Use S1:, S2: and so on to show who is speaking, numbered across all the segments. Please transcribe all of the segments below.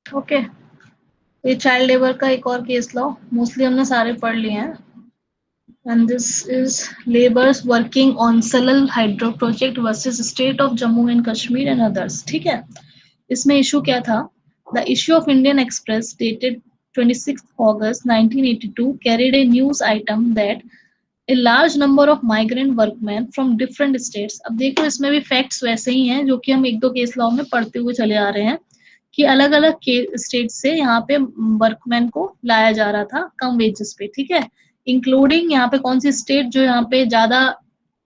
S1: Okay, ये child labour का एक और केस लो, मोस्टली हमने सारे पढ़ लिए हैं। And this is laborers working on Salal hydro project versus state of Jammu and Kashmir and others. ठीक है, इसमें इशू क्या था? The issue of Indian Express dated 26 August 1982 carried a news item that a large number of migrant workmen from different states. अब देखो इसमें भी facts वैसे ही हैं जो कि हम एक दो केस लॉ में पढ़ते हुए चले आ रहे हैं कि अलग अलग स्टेट से यहाँ पे वर्कमैन को लाया जा रहा था कम वेजेस पे। ठीक है, इंक्लूडिंग यहाँ पे कौन सी स्टेट जो यहाँ पे ज्यादा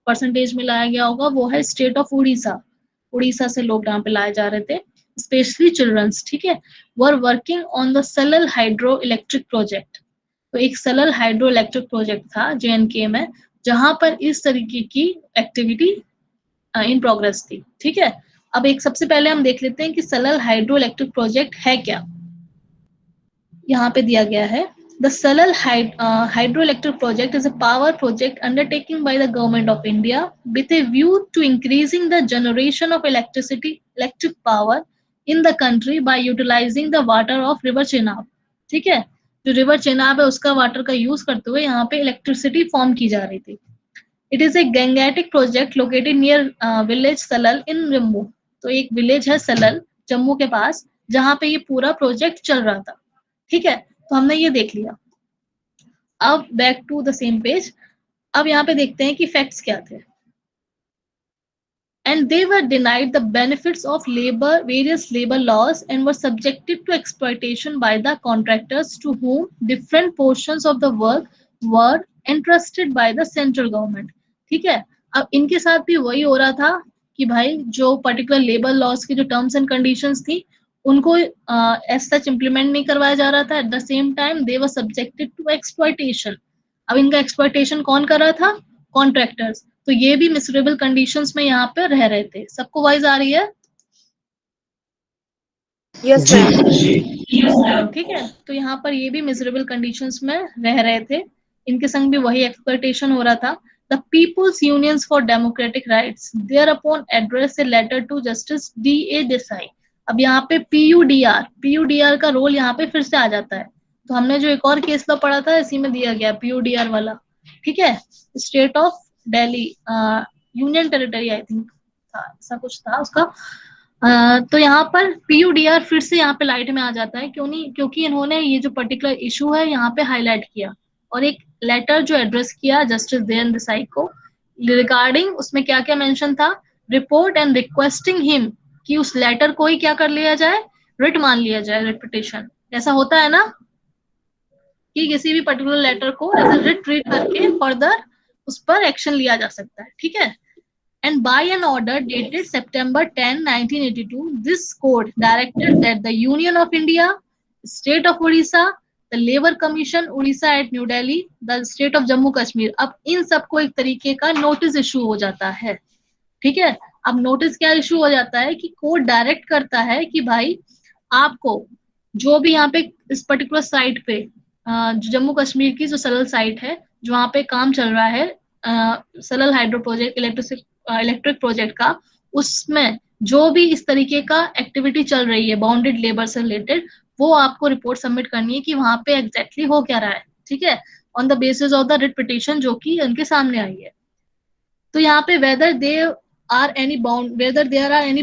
S1: परसेंटेज में लाया गया होगा वो है स्टेट ऑफ उड़ीसा। उड़ीसा से लोग यहाँ पे लाए जा रहे थे, स्पेशली चिल्ड्रंस। ठीक है, we're working on the Salal hydro electric project. तो एक सलल हाइड्रो इलेक्ट्रिक प्रोजेक्ट था JNK में, जहां पर इस तरीके की एक्टिविटी इन प्रोग्रेस थी। ठीक है, अब एक सबसे पहले हम देख लेते हैं कि सलल हाइड्रो इलेक्ट्रिक प्रोजेक्ट है क्या। यहाँ पे दिया गया है, the Salal hydro electric project is a power project undertaking by the government of India with a view to increasing the generation of electric power in the country by utilising the water of river Chenab. ठीक है, जो river Chenab है उसका water का use करते हुए यहाँ पे इलेक्ट्रिसिटी फॉर्म की जा रही थी। It is a gigantic project located near village Salal in Jammu. तो एक विलेज है सलल जम्मू के पास जहां पे ये पूरा प्रोजेक्ट चल रहा था। ठीक है, तो हमने ये देख लिया। अब back to the same page. अब यहाँ पे देखते हैं कि फैक्ट्स क्या थे। And they were denied the benefits of various labor laws and were subjected to exploitation by the contractors to whom different portions of the work were entrusted by the central government. ठीक है, अब इनके साथ भी वही हो रहा था कि भाई जो पर्टिकुलर लेबर लॉज की जो टर्म्स एंड कंडीशंस थी उनको एज सच इम्प्लीमेंट नहीं करवाया जा रहा था। At the same time they were subjected to exploitation. अब इनका एक्सप्लॉयटेशन कौन कर रहा था? कॉन्ट्रैक्टर्स। तो ये भी मिसरेबल कंडीशंस में यहाँ पे रह रहे थे। सबको वाइज आ रही है?
S2: Yes ma'am.
S1: ठीक है, तो यहाँ पर ये भी मिजरेबल कंडीशंस में रह रहे थे, इनके संग भी वही एक्सप्लॉयटेशन हो रहा था। The people's unions for democratic rights thereupon address a letter to justice DA Desai. अब यहाँ पे PUDR का रोल यहाँ पे फिर से आ जाता है। तो हमने जो एक और केस लॉ पढ़ा था इसी में दिया गया PUDR वाला। ठीक है, state of Delhi union territory I think था, ऐसा कुछ था उसका। तो यहाँ पर PUDR फिर से यहाँ पे लाइट में आ जाता है, क्यों नहीं? क्योंकि इन्होंने ये जो पर्टिकुलर इशू है यहाँ पे हाईलाइट किया और एक लेटर जो एड्रेस किया जस्टिस दयानंद देसाई को रिगार्डिंग, उसमें क्या क्या मेंशन था? रिपोर्ट एंड रिक्वेस्टिंग हिम कि उस लेटर को ही क्या कर लिया जाए? रिट मान लिया जाए, रिट पिटिशन। ऐसा होता है ना कि किसी भी पर्टिकुलर लेटर को ऐसे रिट ट्रीट करके फर्दर उस पर एक्शन लिया जा सकता है। ठीक है, and by an order dated September 10, 1982, this court directed that the Union of India, State of Odisha, the Labour Commission Odisha at New Delhi, the State of Jammu Kashmir, अब इन सबको एक तरीके का नोटिस इशू हो जाता है। ठीक है, अब नोटिस क्या इशू हो जाता है कि कोर्ट डायरेक्ट करता है कि भाई आपको जो भी यहाँ पे इस पर्टिकुलर साइट पे जो जम्मू कश्मीर की जो सलल साइट है जो वहाँ पे काम चल रहा है Salal hydro project electric project का, उसमें जो भी इस तरीके का एक्टिविटी चल रही है बाउंडेड लेबर से रिलेटेड, वो आपको रिपोर्ट सबमिट करनी है कि वहां पे एग्जैक्टली हो क्या रहा है। ठीक है, on the basis of the writ petition जो कि उनके सामने आई है। तो यहाँ पे whether there are any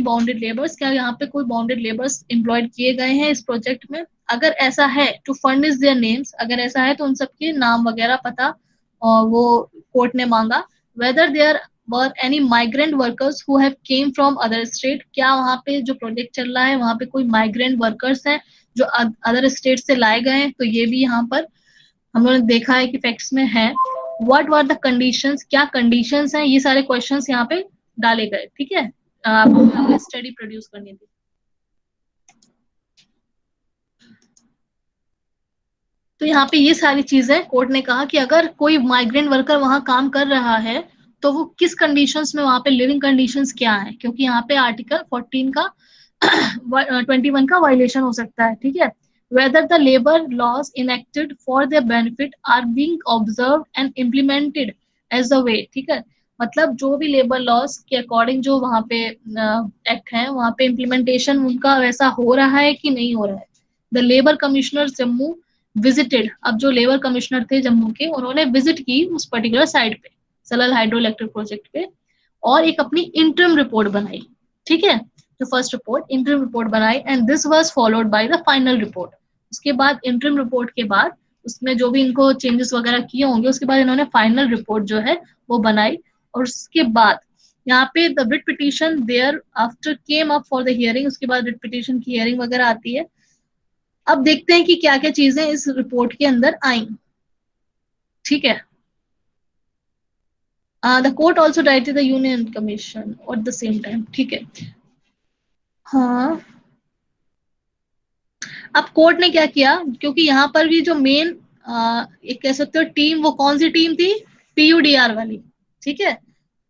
S1: bounded labours, क्या यहाँ पे कोई बाउंडेड लेबर्स एम्प्लॉयड किए गए हैं इस प्रोजेक्ट में? अगर ऐसा है टू फर्निश देयर नेम्स, अगर ऐसा है तो उन सबके नाम वगैरह पता और वो कोर्ट ने मांगा। Whether there were any migrant workers who have came from other state, क्या वहाँ पे जो प्रोजेक्ट चल रहा है वहाँ पे कोई माइग्रेंट वर्कर्स हैं जो अदर स्टेट से लाए गए हैं? तो ये भी यहाँ पर हम लोगों ने देखा है कि फैक्ट्स में है। व्हाट वर द कंडीशंस, क्या कंडीशंस हैं, ये सारे क्वेश्चंस यहाँ पे डाले गए। ठीक है, आपको स्टडी प्रोड्यूस करनी थी। तो यहाँ पे ये सारी चीजें कोर्ट ने कहा कि अगर कोई माइग्रेंट वर्कर वहां काम कर रहा है तो वो किस कंडीशंस में, वहां पे लिविंग कंडीशंस क्या है, क्योंकि यहाँ पे आर्टिकल 14 का 21 का वायलेशन हो सकता है। ठीक है, whether the labour laws enacted for their benefit are being observed and implemented as a way. ठीक है, मतलब जो भी लेबर लॉज के अकॉर्डिंग जो वहां पे एक्ट है, वहां पे इम्प्लीमेंटेशन उनका वैसा हो रहा है कि नहीं हो रहा है। The labour commissioner Jammu visited, अब जो लेबर कमिश्नर थे जम्मू के, उन्होंने विजिट की उस पर्टिकुलर साइट पे, सलल हाइड्रो इलेक्ट्रिक प्रोजेक्ट पे, और एक अपनी इंटरम रिपोर्ट बनाई। ठीक है, जो फर्स्ट रिपोर्ट इंटरम रिपोर्ट बनाई, and this was followed by the final report. उसके बाद इंटरम रिपोर्ट के बाद उसमें जो भी इनको चेंजेस वगैरह किए होंगे, उसके बाद इन्होंने फाइनल रिपोर्ट जो है वो बनाई। और उसके बाद यहाँ पे the writ petition thereafter came up for the hearing, उसके बाद रिट पिटीशन की हियरिंग वगैरह आती है। अब देखते हैं कि क्या क्या चीजें इस रिपोर्ट के अंदर आई। ठीक है, the court also directed the union commission at the same time. ठीक है, हाँ, अब कोर्ट ने क्या किया, क्योंकि यहाँ पर भी जो मेन एक कह सकते हो टीम, वो कौन सी टीम थी, पीयूडीआर वाली। ठीक है,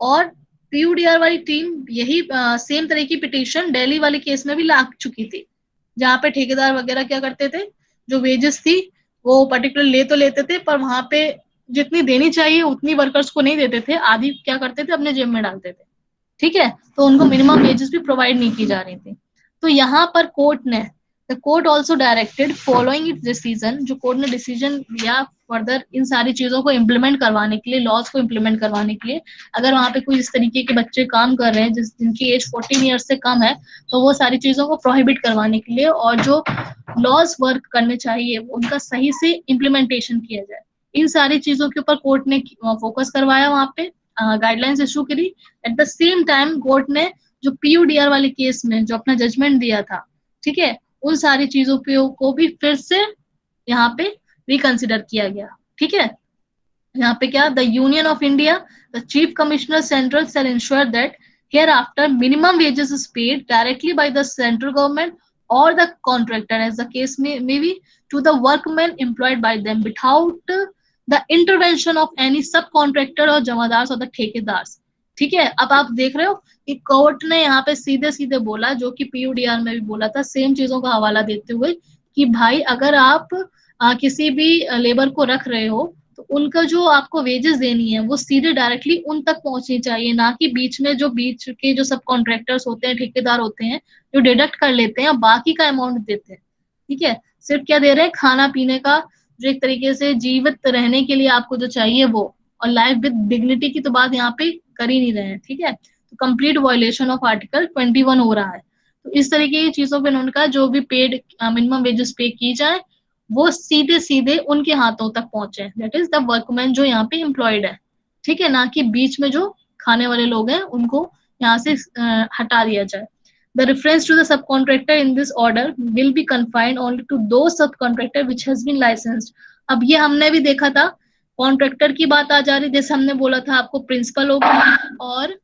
S1: और पीयूडीआर वाली टीम यही सेम तरह की पिटीशन दिल्ली वाले केस में भी ला चुकी थी, जहाँ पे ठेकेदार वगैरह क्या करते थे, जो वेजेस थी वो पर्टिकुलर ले तो लेते थे, पर वहां पे जितनी देनी चाहिए उतनी वर्कर्स को नहीं देते थे, आधी क्या करते थे अपने जेब में डालते थे। ठीक है, तो उनको मिनिमम वेजेस भी प्रोवाइड नहीं की जा रही थी। तो यहाँ पर कोर्ट ने, the court also directed following it's decision, जो कोर्ट ने डिसीजन लिया फर्दर इन सारी चीजों को इम्प्लीमेंट करवाने के लिए, लॉज को इम्प्लीमेंट करवाने के लिए, अगर वहां पे कोई इस तरीके के बच्चे काम कर रहे हैं जिनकी एज 14 ईयर्स से कम है, तो वो सारी चीजों को प्रोहिबिट करवाने के लिए, और जो लॉज वर्क करने चाहिए उनका सही से इम्प्लीमेंटेशन किया जाए। इन सारी चीजों के ऊपर कोर्ट ने फोकस करवाया, वहां पे गाइडलाइंस इशू करी। Eight the same time court ने जो पीयूडीआर वाले केस में जो अपना जजमेंट दिया था, ठीक है, उन सारी चीजों को भी फिर से यहाँ पे रिकंसिडर किया गया। ठीक है, यहाँ पे क्या, the union of India, the chief commissioner central shall ensure that hereafter minimum wages is paid directly by the central government or the contractor, as the case may be, to the workmen employed by them without the intervention of any subcontractor or Jamadar or the ठेकेदार। ठीक है, अब आप देख रहे हो कि court ने यहाँ पे सीधे सीधे बोला, जो कि पीयूडीआर में भी बोला था, सेम चीजों का हवाला देते हुए, कि भाई अगर आप किसी भी लेबर को रख रहे हो, तो उनका जो आपको वेजेस देनी है वो सीधे डायरेक्टली उन तक पहुंचनी चाहिए, ना कि बीच में जो बीच के जो सब कॉन्ट्रैक्टर्स होते हैं, ठेकेदार होते हैं, जो डिडक्ट कर लेते हैं और बाकी का अमाउंट देते हैं। ठीक है, सिर्फ क्या दे रहे हैं, खाना पीने का, जो एक तरीके से जीवित रहने के लिए आपको जो चाहिए वो, और लाइफ विद डिग्निटी की तो बात यहाँ पे कर ही नहीं रहे हैं। ठीक है, तो कंप्लीट वायलेशन ऑफ आर्टिकल 21 हो रहा है। तो इस तरीके की चीजों पे उन्होंने कहा जो भी पेड मिनिमम वेजेस पे की जाए वो सीधे सीधे उनके हाथों तक पहुंचे, दैट इज द वर्कमैन जो यहाँ पे एम्प्लॉयड है। ठीक है, ना कि बीच में जो खाने वाले लोग हैं उनको यहाँ से हटा दिया जाए। The reference to the subcontractor in this order will be confined only to those subcontractor which has been licensed। अब ये हमने भी देखा था, कॉन्ट्रैक्टर की बात आ जा रही, जैसे हमने बोला था आपको, प्रिंसिपल हो गया और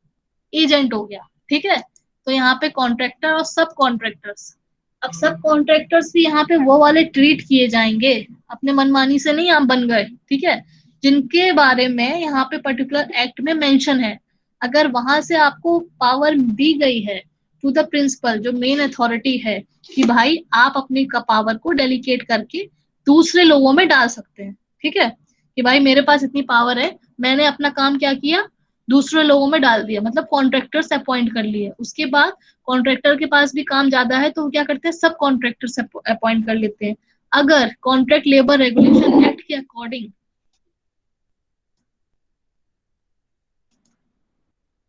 S1: एजेंट हो गया। ठीक है, तो यहाँ पे कॉन्ट्रैक्टर और सब कॉन्ट्रैक्टर्स, अब सब कॉन्ट्रैक्टर्स भी यहाँ पे वो वाले ट्रीट किए जाएंगे, अपने मनमानी से नहीं आप बन गए। ठीक है, जिनके बारे में यहाँ पे पर्टिकुलर एक्ट में मेंशन है, अगर वहां से आपको पावर दी गई है टू द प्रिंसिपल, जो मेन अथॉरिटी है, कि भाई आप अपनी पावर को डेलीकेट करके दूसरे लोगों में डाल सकते हैं। ठीक है, कि भाई मेरे पास इतनी पावर है, मैंने अपना काम क्या किया, दूसरे लोगों में डाल दिया, मतलब कॉन्ट्रैक्टर्स अपॉइंट कर लिए। उसके बाद कॉन्ट्रैक्टर के पास भी काम ज्यादा है तो वो क्या करते हैं, सब कॉन्ट्रैक्टर्स अपॉइंट कर लेते हैं। अगर कॉन्ट्रैक्ट लेबर रेगुलेशन एक्ट के अकॉर्डिंग,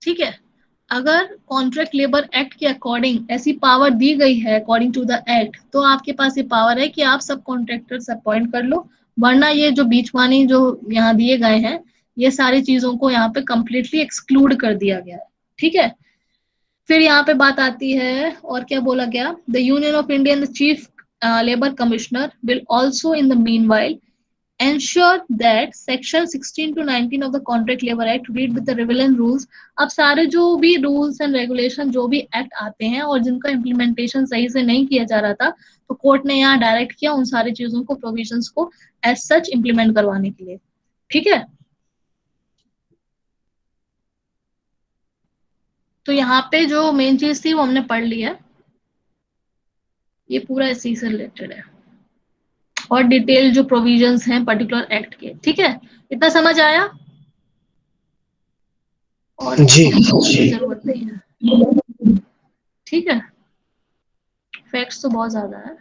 S1: ठीक है, अगर कॉन्ट्रैक्ट लेबर एक्ट के अकॉर्डिंग ऐसी पावर दी गई है अकॉर्डिंग टू द एक्ट, तो आपके पास ये पावर है कि आप सब कॉन्ट्रैक्टर्स अपॉइंट कर लो, वरना ये जो बीचवानी जो यहाँ दिए गए हैं, ये सारी चीजों को यहाँ पे कंप्लीटली एक्सक्लूड कर दिया गया है। ठीक है, फिर यहाँ पे बात आती है, और क्या बोला गया, the union of India and the chief labour commissioner will also in the mean while ensure that section 16 to 19 of the Contract Labor Act read with the relevant rules। अब सारे जो भी रूल्स एंड रेगुलेशन जो भी act आते हैं और जिनका इम्प्लीमेंटेशन सही से नहीं किया जा रहा था, तो कोर्ट ने यहाँ डायरेक्ट किया उन सारी चीजों को, प्रोविजंस को एज सच इम्प्लीमेंट करवाने के लिए। ठीक है, तो यहाँ पे जो मेन चीज थी वो हमने पढ़ ली है, ये पूरा इसी से रिलेटेड है और डिटेल जो प्रोविजंस हैं पर्टिकुलर एक्ट के। ठीक है, इतना समझ आया और
S2: जी
S1: जरूरत नहीं है। ठीक है, फैक्ट्स तो बहुत ज्यादा है।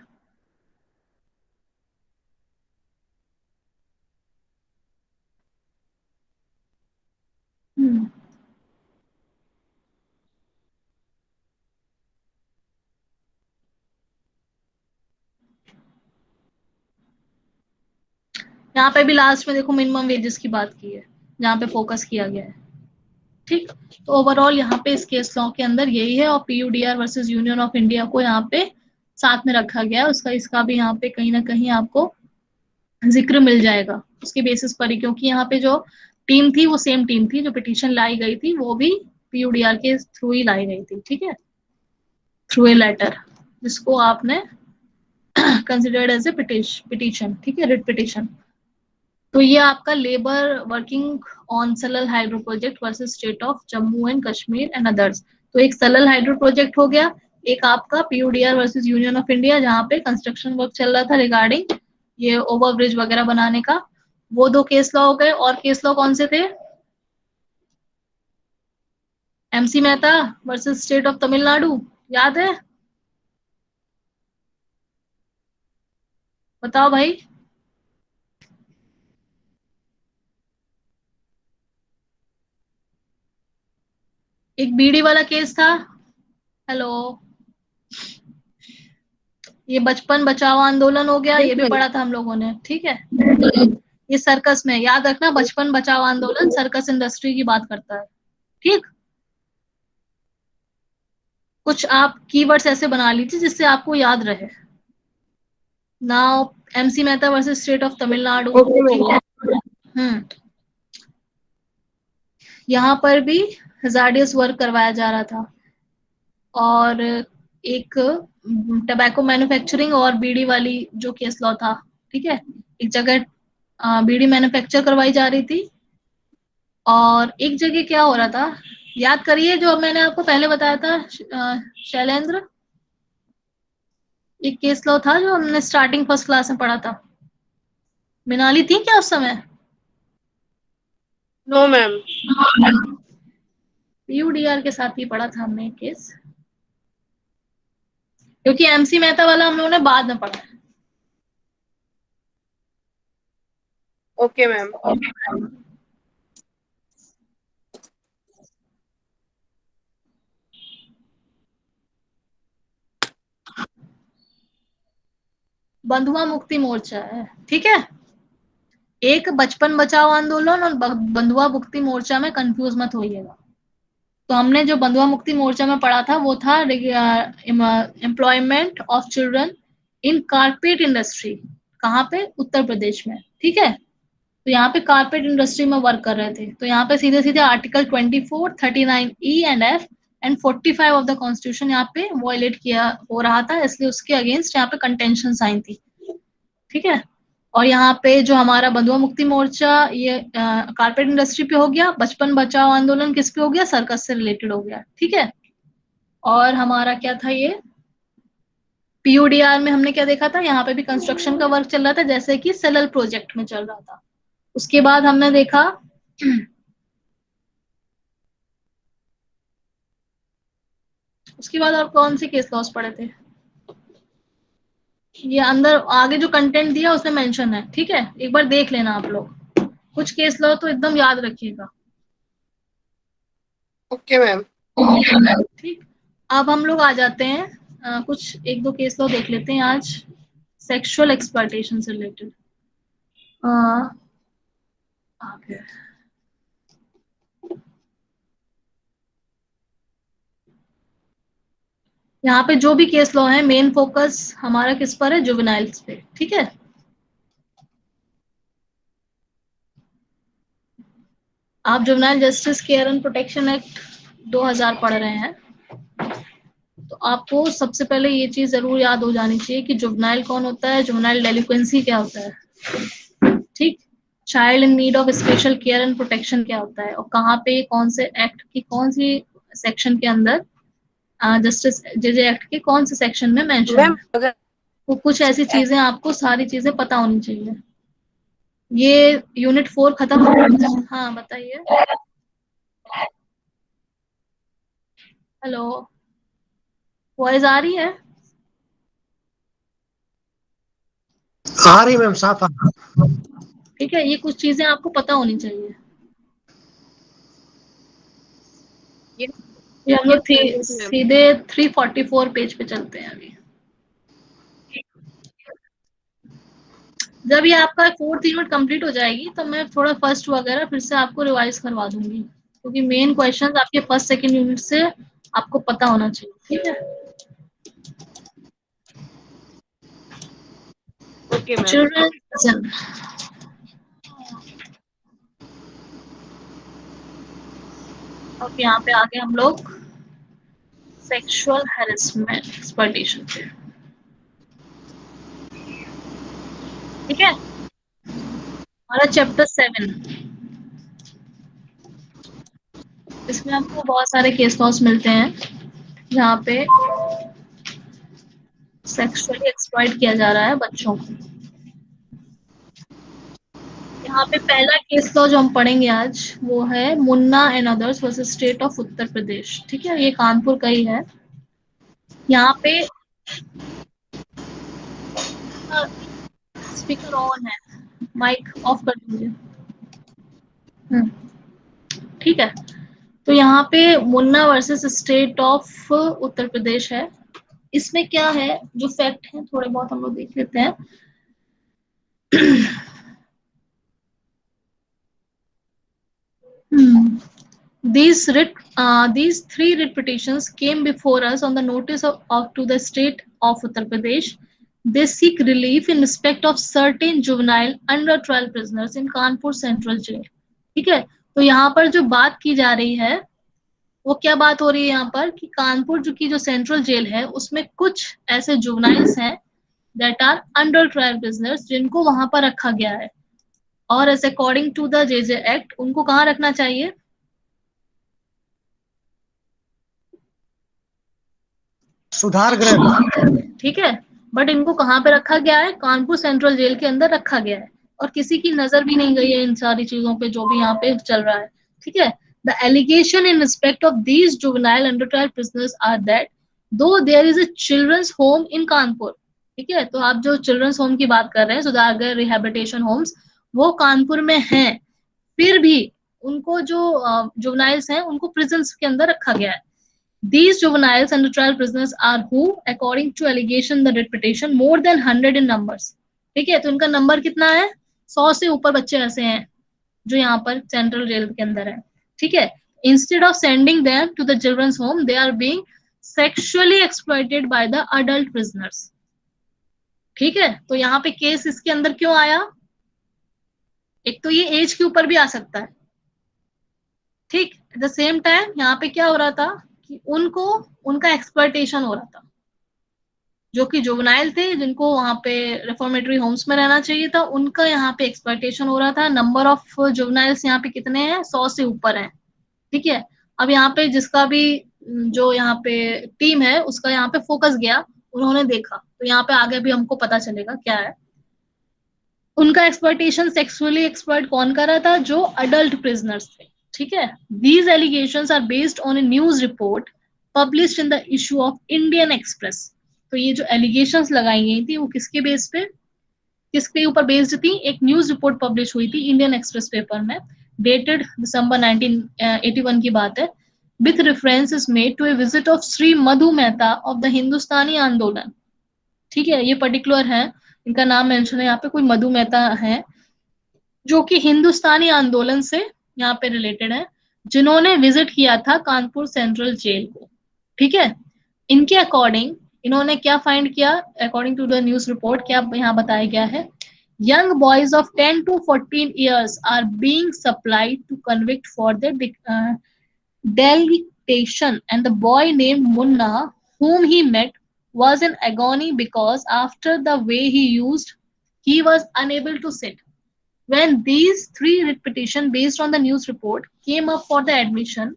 S1: यहाँ पे भी लास्ट में देखो मिनिमम वेजेस की बात की है, जहाँ पे फोकस किया गया है। ठीक, तो ओवरऑल यहाँ पे इस केस लॉ के अंदर यही है, और पीयूडीआर वर्सेस यूनियन ऑफ इंडिया को यहाँ पे साथ में रखा गया है, उसका इसका भी यहाँ पे कहीं ना कहीं आपको जिक्र मिल जाएगा उसके बेसिस पर ही, क्योंकि यहाँ पे जो टीम थी वो सेम टीम थी, जो पिटीशन लाई गई थी वो भी पीयूडीआर के थ्रू ही लाई गई थी। ठीक है, थ्रू ए लेटर, जिसको आपने कंसिडर्ड एज ए पिटीशन। ठीक है, रिट पिटीशन। तो ये आपका labour working on Salal hydro project versus state of Jammu and Kashmir and others. तो एक सलल हाइड्रो प्रोजेक्ट हो गया, एक आपका PUDR versus union of India, जहाँ पे कंस्ट्रक्शन वर्क चल रहा था रिगार्डिंग ये ओवर ब्रिज वगैरह बनाने का, वो दो केस लॉ हो गए। और केस लॉ कौन से थे? MC Mehta versus state of Tamil Nadu, याद है? बताओ भाई। एक बीडी वाला केस था। हेलो, ये बचपन बचाओ आंदोलन हो गया, ये भी पढ़ा था हम लोगों ने। ठीक है, ये सर्कस में, याद रखना, बचपन बचाओ आंदोलन सर्कस इंडस्ट्री की बात करता है। ठीक, कुछ आप कीवर्ड्स ऐसे बना लीजिए जिससे आपको याद रहे। Now MC Mehta versus state of Tamil Nadu.
S2: Okay ma'am.
S1: ठीक है, यहाँ पर भी हजार्डियस वर्क करवाया जा रहा था, और एक टबैको मैन्युफैक्चरिंग और बीड़ी वाली जो केस लॉ था। ठीक है, एक जगह बीड़ी मैन्युफैक्चर करवाई जा रही थी, और एक जगह क्या हो रहा था, याद करिए जो मैंने आपको पहले बताया था शैलेंद्र, एक केस लॉ था जो हमने स्टार्टिंग फर्स्ट क्लास में पढ़ा था। मिनाली थी क्या उस समय?
S2: No ma'am.
S1: पीयूडीआर के साथ ही पढ़ा था हमने एक केस, क्योंकि एमसी मेहता वाला हम लोगों ने बाद में पढ़ा है।
S2: Okay ma'am.
S1: बंधुआ मुक्ति मोर्चा है। ठीक है, एक बचपन बचाओ आंदोलन और बंधुआ मुक्ति मोर्चा में कंफ्यूज मत होइएगा। तो हमने जो बंधुआ मुक्ति मोर्चा में पढ़ा था वो था employment of children in carpet industry. कहाँ पे? उत्तर प्रदेश में। ठीक है, तो यहाँ पे कारपेट इंडस्ट्री में वर्क कर रहे थे, तो यहाँ पे सीधे सीधे article 24, 39 E and F and 45 of the constitution यहाँ पे वॉयलेट किया हो रहा था, इसलिए उसके अगेंस्ट यहाँ पे कंटेंशन साइन थी। ठीक है, और यहाँ पे जो हमारा बंधुआ मुक्ति मोर्चा ये कारपेट इंडस्ट्री पे हो गया, बचपन बचाओ आंदोलन किस पे हो गया? सर्कस से रिलेटेड हो गया। ठीक है, और हमारा क्या था ये पीयूडीआर में हमने क्या देखा था, यहाँ पे भी कंस्ट्रक्शन का वर्क चल रहा था, जैसे कि सलल प्रोजेक्ट में चल रहा था। उसके बाद हमने देखा उसके बाद और कौन से केस लॉस पड़े थे, ये अंदर आगे जो कंटेंट दिया उसमें मेंशन है। ठीक है, एक बार देख लेना आप लोग, कुछ केस लॉ तो एकदम याद रखिएगा।
S2: Okay ma'am.
S1: ठीक, अब हम लोग आ जाते हैं कुछ एक दो केस लॉ देख लेते हैं आज सेक्सुअल एक्सप्लॉयटेशन से रिलेटेड। आगे यहाँ पे जो भी केस लॉ है मेन फोकस हमारा किस पर है? जुवेनाइल्स पे। ठीक है, आप juvenile justice care and protection act 2000 पढ़ रहे हैं, तो आपको सबसे पहले ये चीज जरूर याद हो जानी चाहिए कि जुवेनाइल कौन होता है, जुवेनाइल डेलिक्वेंसी क्या होता है, ठीक, child in need of special care and protection क्या होता है, और कहाँ पे कौन से एक्ट की कौन सी सेक्शन के अंदर जस्टिस जेजे एक्ट के कौन से सेक्शन में मेंशन
S2: मैम
S1: है।
S2: अगर
S1: तो कुछ ऐसी चीजें आपको सारी चीजें पता होनी चाहिए। ये यूनिट 4 खत्म हो गया। हाँ बताइए। हेलो, वॉइस आ रही है?
S3: आ रही मैम, साफ आ रही।
S1: ठीक है, ये कुछ चीजें आपको पता होनी चाहिए। ये हम लोग सीधे 344 पेज पे चलते हैं अभी। जब ये आपका 4th यूनिट कंप्लीट हो जाएगी तो मैं थोड़ा फर्स्ट वगैरह फिर से आपको रिवाइज करवा दूंगी, क्योंकि मेन क्वेश्चंस आपके फर्स्ट सेकंड यूनिट से आपको पता होना चाहिए, ठीक है।
S2: Okay ma'am.
S1: चिल्ड्रन, अब यहाँ पे आगे हम लोग सेक्सुअल हैरेसमेंट एक्सप्लॉयटेशन पे, ठीक है, हमारा चैप्टर 7। इसमें आपको बहुत सारे केस लॉस मिलते हैं जहाँ पे सेक्सुअली एक्सप्लॉइट किया जा रहा है बच्चों को। यहाँ पे पहला केस लॉ जो हम पढ़ेंगे आज वो है Munna and others versus state of Uttar Pradesh, ठीक है, ये कानपुर का ही है। यहाँ पे स्पीकर ऑन है, माइक ऑफ कर दीजिए। ठीक है, तो यहाँ पे Munna versus state of Uttar Pradesh है। इसमें क्या है, जो फैक्ट है थोड़े बहुत हम लोग देख लेते हैं। These three writ petitions came before us on the notice of to the state of Uttar Pradesh. They seek relief in respect of certain juvenile under trial prisoners in Kanpur Central Jail. ठीक है, तो यहाँ पर जो बात की जा रही है वो क्या बात हो रही है यहाँ पर कि कानपुर जो की जो सेंट्रल जेल है उसमें कुछ ऐसे जुवनाइल्स हैं that are under trial prisoners जिनको वहां पर रखा गया है, और as according to the JJ act उनको कहाँ रखना चाहिए,
S3: सुधार गृह।
S1: ठीक है, बट इनको कहाँ पे रखा गया है, कानपुर सेंट्रल जेल के अंदर रखा गया है, और किसी की नजर भी नहीं गई है इन सारी चीजों पे जो भी यहाँ पे चल रहा है, ठीक है। The allegation in respect of these juvenile under trial prisoners are that though there is a children's home in Kanpur, ठीक है, तो आप जो चिल्ड्रंस होम की बात कर रहे हैं सुधार गृह रिहेबिलिटेशन होम्स, वो कानपुर में हैं, फिर भी उनको जो जुवेनाइल्स हैं उनको प्रिजन्स के अंदर रखा गया है। These juveniles under trial prisoners are who, according to allegation the writ petition, more than 100 in numbers. ठीक है, तो इनका नंबर कितना है, 100 से ऊपर बच्चे ऐसे हैं जो यहाँ पर सेंट्रल जेल के अंदर है, ठीक है। Instead of sending them to the children's home they are being sexually exploited by the adult prisoners, ठीक है। तो यहाँ पे केस इसके अंदर क्यों आया, एक तो ये एज के ऊपर भी आ सकता है, ठीक, एट द सेम टाइम यहाँ पे क्या हो रहा था कि उनको उनका एक्सप्लॉइटेशन हो रहा था, जो कि जुवेनाइल थे जिनको वहां पे रिफॉर्मेटरी होम्स में रहना चाहिए था उनका यहाँ पे एक्सप्लॉइटेशन हो रहा था। नंबर ऑफ जुवेनाइल्स यहाँ पे कितने हैं, 100 से ऊपर हैं, ठीक है। अब यहाँ पे जिसका भी जो यहाँ पे टीम है उसका यहाँ पे फोकस गया, उन्होंने देखा, तो यहाँ पे आगे भी हमको पता चलेगा क्या है। उनका एक्सप्लॉइटेशन सेक्सुअली एक्सप्लॉइट कौन कर रहा था, जो अडल्ट प्रिजनर्स थे, ठीक है। These allegations are based on a news report published in the issue of Indian Express. तो ये जो एलिगेशंस लगाई गई थी वो किसके बेस पे, किसके ऊपर बेस्ड थी, एक न्यूज रिपोर्ट पब्लिश हुई थी इंडियन एक्सप्रेस पेपर में, डेटेड दिसंबर 1981 की बात है, with reference is made to a visit of Shri Madhu Mehta of the Hindustani Andolan, ठीक है, ये पर्टिकुलर है, इनका नाम मेंशन है यहाँ पे, कोई मधु मेहता है जो कि हिंदुस्तानी आंदोलन से यहाँ पे रिलेटेड है, जिन्होंने विजिट किया था कानपुर सेंट्रल जेल को, ठीक है। इनके अकॉर्डिंग इन्होंने क्या फाइंड किया, according to the news report क्या यहाँ बताया गया है young boys of 10 to 14 years are being supplied to convict for their delectation, and the boy named Munna, whom he met, was in agony because after the way he used, he was unable to sit. When these three writ petitions based on the news report came up for the admission,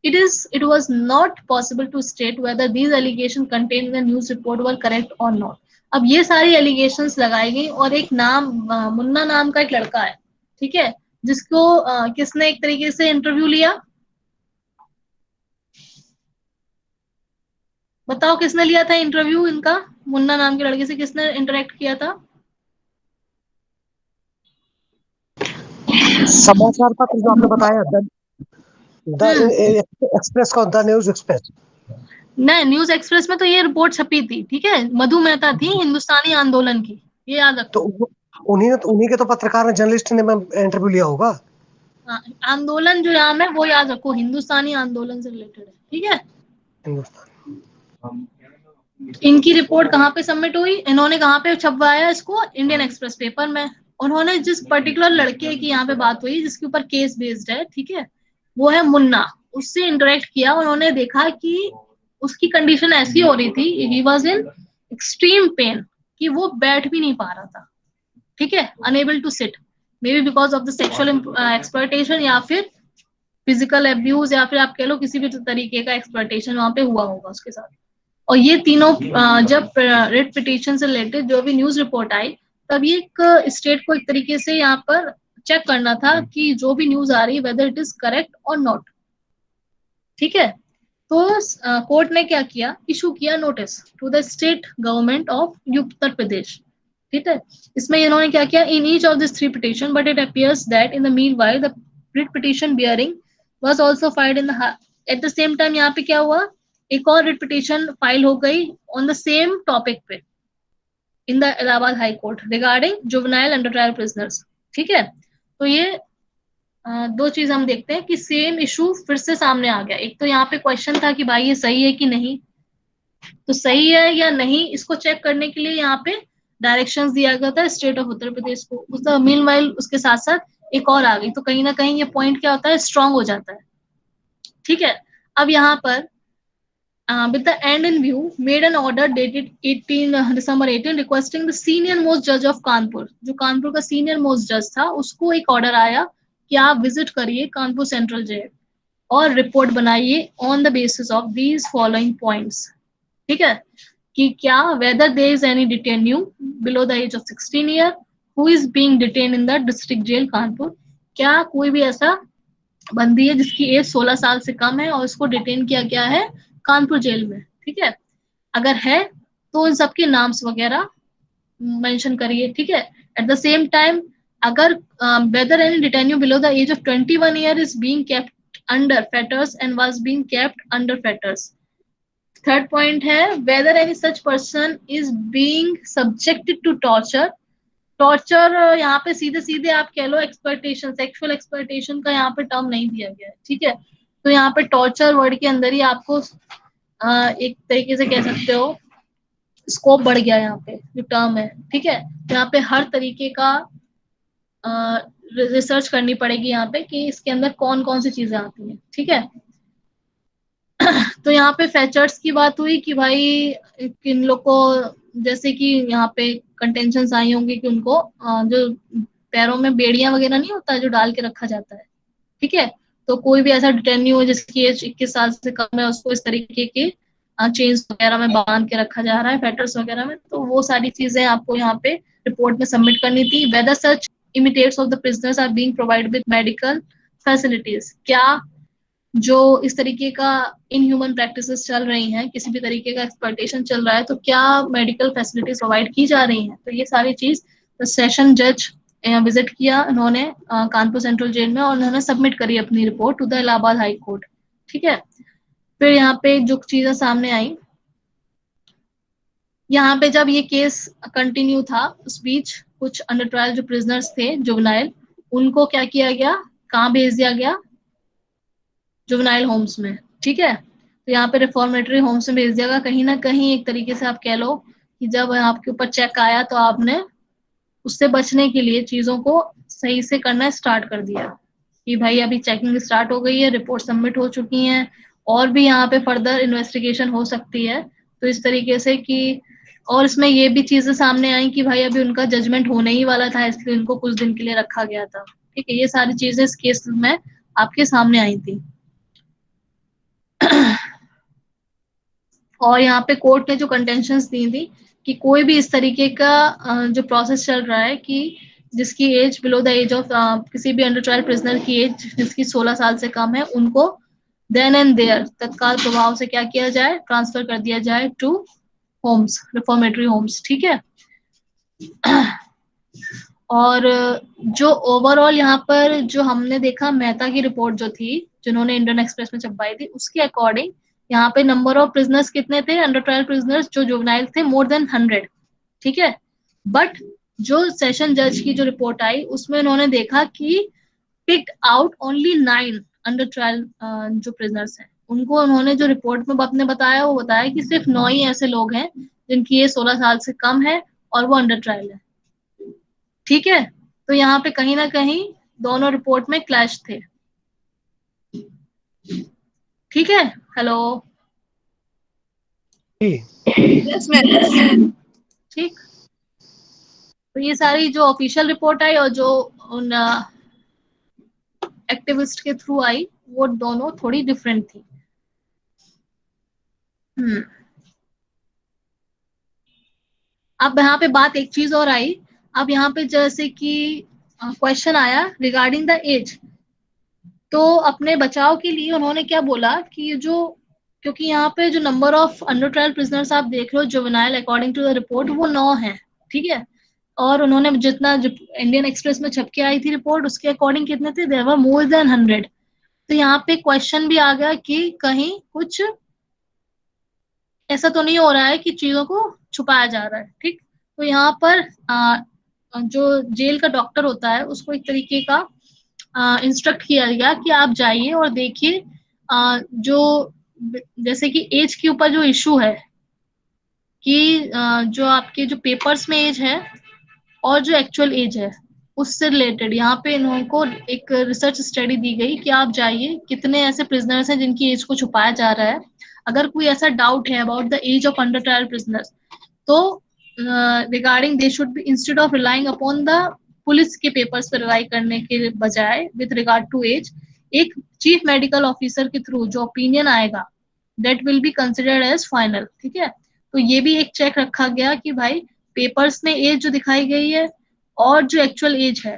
S1: it was not possible to state whether these allegations contained in the news report were correct or not. अब ये सारी allegations लगाई गई और एक नाम मुन्ना नाम का एक लड़का है, ठीक है, जिसको किसने एक तरीके से इंटरव्यू लिया, बताओ किसने लिया था इंटरव्यू इनका, मुन्ना नाम के लड़के से किसने इंटरेक्ट किया था?
S3: समाचार पत्र जो आपने बताया, द एक्सप्रेस का, द न्यूज एक्सप्रेस।
S1: नहीं, न्यूज एक्सप्रेस में तो ये रिपोर्ट छपी थी, ठीक है, मधु मेहता थी हिंदुस्तानी आंदोलन की, ये याद रखो।
S3: तो उन्हीं के तो पत्रकार ने, जर्नलिस्ट ने इंटरव्यू लिया होगा।
S1: आंदोलन जो नाम है वो याद रखो, हिंदुस्तानी आंदोलन से रिलेटेड है, ठीक है। इनकी रिपोर्ट कहाँ पे सबमिट हुई, इन्होंने कहाँ पे छपवाया इसको, इंडियन एक्सप्रेस पेपर में। उन्होंने जिस पर्टिकुलर लड़के की यहाँ पे बात हुई जिसके ऊपर केस बेस्ड है, ठीक है, वो है मुन्ना, उससे इंटरेक्ट किया। उन्होंने देखा कि उसकी कंडीशन ऐसी हो रही थी, he was in extreme pain, कि वो बैठ भी नहीं पा रहा था, ठीक है, unable to sit, maybe because of the sexual exploitation या फिर फिजिकल अब्यूज, या फिर आप कह लो किसी भी तरीके का एक्सप्लॉयटेशन वहां पे हुआ होगा उसके साथ। और ये तीनों जब रिट पिटीशन से रिलेटेड जो भी न्यूज रिपोर्ट आई, तब ये एक स्टेट को एक तरीके से यहाँ पर चेक करना था कि जो भी न्यूज आ रही है whether it is correct or not, ठीक है। तो कोर्ट ने क्या किया, इशू किया notice to the state government of Uttar Pradesh, ठीक है। इसमें इन्होंने क्या किया, in each of this three petition but it appears that in the meanwhile the writ petition bearing was also filed in the at the same time. यहाँ पे क्या हुआ, एक और रिट पिटीशन फाइल हो गई ऑन द सेम टॉपिक पे in the Allahabad high court regarding juvenile under trial prisoners, ठीक है। तो ये दो चीज हम देखते हैं कि सेम इशू फिर से सामने आ गया। एक तो यहाँ पे क्वेश्चन था कि भाई ये सही है कि नहीं, तो सही है या नहीं इसको चेक करने के लिए यहाँ पे डायरेक्शंस दिया गया था स्टेट ऑफ उत्तर प्रदेश को। उस मीनवाइल उसके साथ साथ एक और आ गई, तो कहीं ना कहीं ये पॉइंट क्या होता है, स्ट्रांग हो जाता है, ठीक है। अब यहाँ पर with the end in view, made an order dated 18 December 18 requesting the senior most judge of Kanpur, जो कानपुर का सीनियर मोस्ट जज था, उसको एक ऑर्डर आया कि आप विजिट करिए कानपुर सेंट्रल जेल और रिपोर्ट बनाइए on the basis of these following points, ठीक है, कि क्या whether there is any detenu below the age of 16 year who is being detain in the district jail Kanpur, क्या कोई भी ऐसा बंदी है जिसकी एज 16 साल से कम है और उसको डिटेन किया गया है कानपुर जेल में, ठीक है। अगर है तो इन सबके नाम्स वगैरह मेंशन करिए, ठीक है। एट द सेम टाइम अगर whether any detenu below the age of 21 year is being kept under fetters and was being kept under fetters. Third point है whether any such person is being subjected to torture. Torture यहाँ पे सीधे सीधे आप कह लो exploitation, sexual exploitation का यहाँ पे टर्म नहीं दिया गया है, ठीक है। तो यहाँ पे टॉर्चर वर्ड के अंदर ही आपको एक तरीके से कह सकते हो स्कोप बढ़ गया यहाँ पे जो टर्म है, ठीक है। यहाँ पे हर तरीके का रिसर्च करनी पड़ेगी यहाँ पे कि इसके अंदर कौन कौन सी चीजें आती हैं, ठीक है। तो यहाँ पे फैचर्स की बात हुई कि भाई इन लोग को, जैसे कि यहाँ पे कंटेंशन आई होंगी कि उनको जो पैरों में बेड़ियां वगैरह नहीं होता जो डाल के रखा जाता है, ठीक है। तो कोई भी ऐसा डिटेन्यू हो जिसकी एज 21 साल से कम है उसको इस तरीके के चेन्स वगैरह में बांध के रखा जा रहा है, फेटर्स वगैरह में। तो वो सारी चीजें आपको यहाँ पे रिपोर्ट में सबमिट करनी थी। Whether such inmates of the prisoners are being provided with medical facilities, क्या जो इस तरीके का इनह्यूमन प्रैक्टिसेस चल रही हैं, किसी भी तरीके का एक्सप्लॉयटेशन चल रहा है, तो क्या मेडिकल फैसिलिटीज प्रोवाइड की जा रही हैं। तो ये सारी चीज सेशन जज विजिट किया उन्होंने कानपुर सेंट्रल जेल में और उन्होंने सबमिट करी अपनी report to the Allahabad high court, ठीक है। फिर यहाँ पे जो चीजें सामने आई, यहाँ पे जब ये केस कंटिन्यू था उस बीच कुछ अंडर ट्रायल जो प्रिजनर्स थे जुवेनाइल, उनको क्या किया गया, कहाँ भेज दिया गया, जुवेनाइल होम्स में, ठीक है। तो यहाँ पे रिफॉर्मेटरी होम्स में भेज दिया गया। कहीं ना कहीं एक तरीके से आप कह लो कि जब आपके ऊपर चेक आया तो आपने उससे बचने के लिए चीजों को सही से करना स्टार्ट कर दिया कि भाई अभी चेकिंग स्टार्ट हो गई है, रिपोर्ट सबमिट हो चुकी हैं, और भी यहाँ पे फर्दर इन्वेस्टिगेशन हो सकती है। तो इस तरीके से कि और इसमें ये भी चीजें सामने आई कि भाई अभी उनका जजमेंट होने ही वाला था, इसलिए उनको कुछ दिन के लिए रखा गया था। ठीक है, ये सारी चीजें इस केस में आपके सामने आई थी। और यहाँ पे कोर्ट ने जो कंटेंशंस दी थी कि कोई भी इस तरीके का जो प्रोसेस चल रहा है कि जिसकी age below the age of किसी भी अंडर ट्रायल प्रिजनर की एज जिसकी 16 साल से कम है, उनको देन एंड देयर तत्काल प्रभाव से क्या किया जाए, ट्रांसफर कर दिया जाए टू होम्स, रिफॉर्मेटरी होम्स। ठीक है। और जो ओवरऑल यहाँ पर जो हमने देखा मेहता की रिपोर्ट जो थी जिन्होंने इंडियन एक्सप्रेस में छपवाई थी, उसके अकॉर्डिंग यहाँ पे नंबर ऑफ प्रिजनर्स कितने थे, अंडर ट्रायल प्रिजनर्स जो जुवेनाइल थे, मोर देन 100। ठीक है। बट जो सेशन जज की जो रिपोर्ट आई उसमें उन्होंने देखा कि picked out only 9 under trial जो प्रिजनर्स हैं, उनको उन्होंने जो रिपोर्ट में आपने बताया वो बताया कि सिर्फ 9 ही ऐसे लोग हैं जिनकी ये 16 साल से कम है और वो अंडर ट्रायल है। ठीक है। तो यहाँ पे कहीं ना कहीं दोनों रिपोर्ट में क्लैश थे। ठीक है। हेलो।
S2: Yes ma'am.
S1: ठीक। तो ये सारी जो ऑफिशियल रिपोर्ट आई और जो उन एक्टिविस्ट के थ्रू आई वो दोनों थोड़ी डिफरेंट थी। अब यहाँ पे बात एक चीज और आई। अब यहाँ पे जैसे कि क्वेश्चन आया रिगार्डिंग द एज, तो अपने बचाव के लिए उन्होंने क्या बोला कि जो क्योंकि यहाँ पे जो number of under trial prisoners आप देख रहे हो juvenile according to the report वो 9 है। ठीक है। और उन्होंने जितना इंडियन एक्सप्रेस में छप के आई थी रिपोर्ट उसके अकॉर्डिंग कितने थे, देयर वर मोर देन 100। तो यहाँ पे क्वेश्चन भी आ गया कि कहीं कुछ ऐसा तो नहीं हो रहा है कि चीजों को छुपाया जा रहा है। ठीक। तो यहाँ पर जो जेल का डॉक्टर होता है उसको एक तरीके का इंस्ट्रक्ट किया गया कि आप जाइए और देखिए जो जैसे कि एज के ऊपर जो इशू है कि जो आपके जो पेपर्स में एज है और जो एक्चुअल एज है उससे रिलेटेड यहाँ पे इनको एक रिसर्च स्टडी दी गई कि आप जाइए कितने ऐसे प्रिजनर्स हैं जिनकी एज को छुपाया जा रहा है। अगर कोई ऐसा डाउट है about the age of under trial prisoners, तो regarding they should be instead of relying upon the police के पेपर्स पर रिलाई करने के बजाय विद रिगार्ड टू एज एक चीफ मेडिकल ऑफिसर के थ्रू जो ओपिनियन आएगा that will be considered as final. ठीक है। तो ये भी एक चेक रखा गया कि भाई पेपर्स में एज जो दिखाई गई है और जो एक्चुअल एज है,